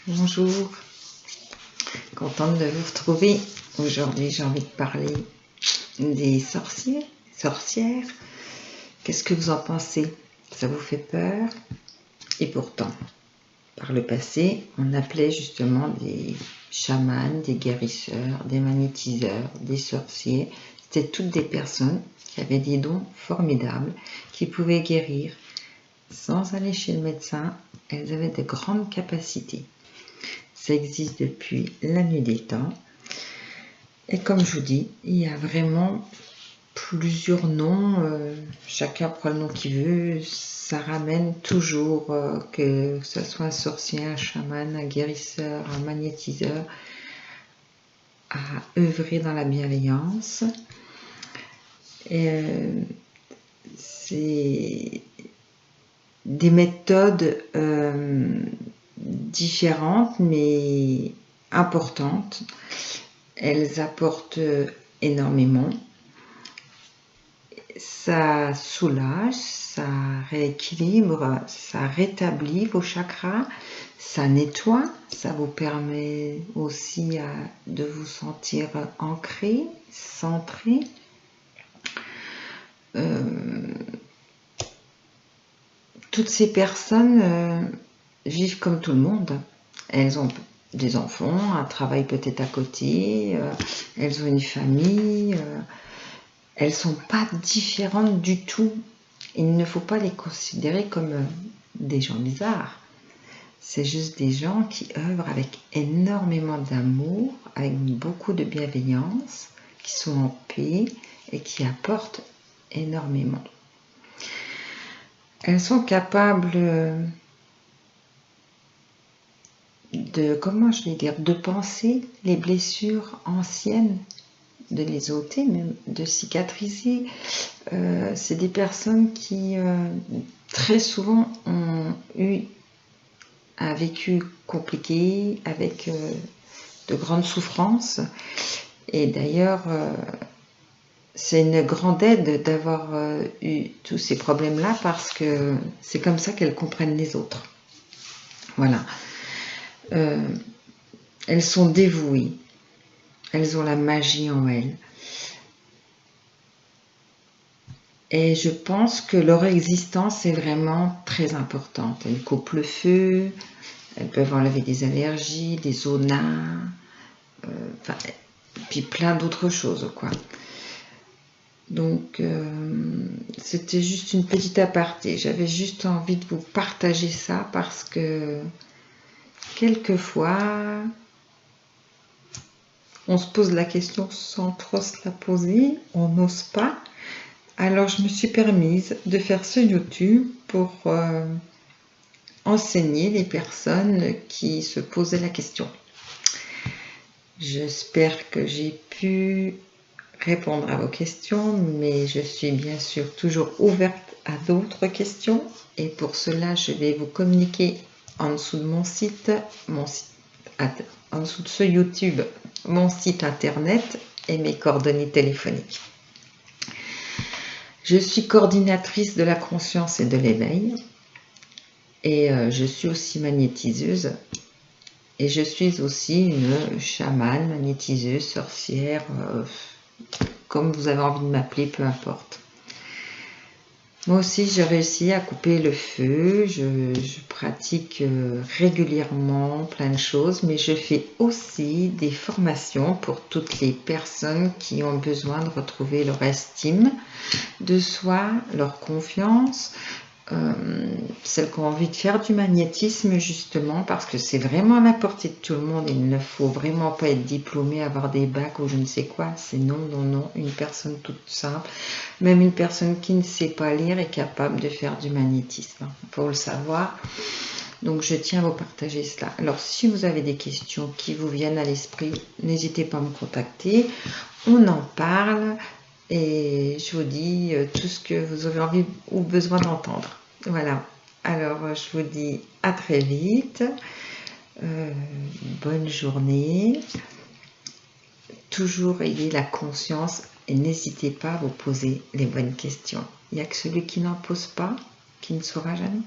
Bonjour, contente de vous retrouver. Aujourd'hui, j'ai envie de parler des sorciers, sorcières. Qu'est-ce que vous en pensez? Ça vous fait peur? Et pourtant, par le passé, on appelait justement des chamans, des guérisseurs, des magnétiseurs, des sorciers. C'était toutes des personnes qui avaient des dons formidables, qui pouvaient guérir sans aller chez le médecin. Elles avaient de grandes capacités. Ça existe depuis la nuit des temps. Et comme je vous dis, il y a vraiment plusieurs noms. Chacun prend le nom qu'il veut. Ça ramène toujours, que ce soit un sorcier, un chaman, un guérisseur, un magnétiseur, à œuvrer dans la bienveillance. Et c'est des méthodes différentes mais importantes. Elles apportent énormément. Ça soulage, ça rééquilibre, ça rétablit vos chakras, ça nettoie, ça vous permet aussi de vous sentir ancré, centré. Toutes ces personnes vivent comme tout le monde. Elles ont des enfants, un travail peut-être à côté, elles ont une famille, elles ne sont pas différentes du tout. Il ne faut pas les considérer comme des gens bizarres. C'est juste des gens qui œuvrent avec énormément d'amour, avec beaucoup de bienveillance, qui sont en paix et qui apportent énormément. Elles sont capables de penser les blessures anciennes, de les ôter, même de cicatriser. C'est des personnes qui très souvent ont eu un vécu compliqué avec de grandes souffrances. Et d'ailleurs, c'est une grande aide d'avoir eu tous ces problèmes-là parce que c'est comme ça qu'elles comprennent les autres. Voilà. Elles sont dévouées. Elles ont la magie en elles. Et je pense que leur existence est vraiment très importante. Elles coupent le feu, elles peuvent enlever des allergies, des zonas, puis plein d'autres choses, quoi. Donc, c'était juste une petite aparté. J'avais juste envie de vous partager ça parce que quelquefois, on se pose la question sans trop se la poser, on n'ose pas. Alors, je me suis permise de faire ce YouTube pour enseigner les personnes qui se posaient la question. J'espère que j'ai pu répondre à vos questions, mais je suis bien sûr toujours ouverte à d'autres questions. Et pour cela, je vais vous communiquer en dessous de mon site en dessous de ce YouTube, mon site internet et mes coordonnées téléphoniques. Je suis coordinatrice de la conscience et de l'éveil et je suis aussi magnétiseuse et je suis aussi une chamane, magnétiseuse, sorcière, comme vous avez envie de m'appeler, peu importe. Moi aussi, j'ai réussi à couper le feu, je pratique régulièrement plein de choses, mais je fais aussi des formations pour toutes les personnes qui ont besoin de retrouver leur estime de soi, leur confiance, celles qui ont envie de faire du magnétisme justement, parce que c'est vraiment à la portée de tout le monde. Il ne faut vraiment pas être diplômé, avoir des bacs ou je ne sais quoi. C'est non, non, non. Une personne toute simple, même une personne qui ne sait pas lire est capable de faire du magnétisme. Il faut le savoir. Donc je tiens à vous partager cela. Alors si vous avez des questions qui vous viennent à l'esprit, n'hésitez pas à me contacter. On en parle. Et je vous dis tout ce que vous aurez envie ou besoin d'entendre. Voilà. Alors, je vous dis à très vite. Bonne journée. Toujours ayez la conscience et n'hésitez pas à vous poser les bonnes questions. Il n'y a que celui qui n'en pose pas qui ne saura jamais.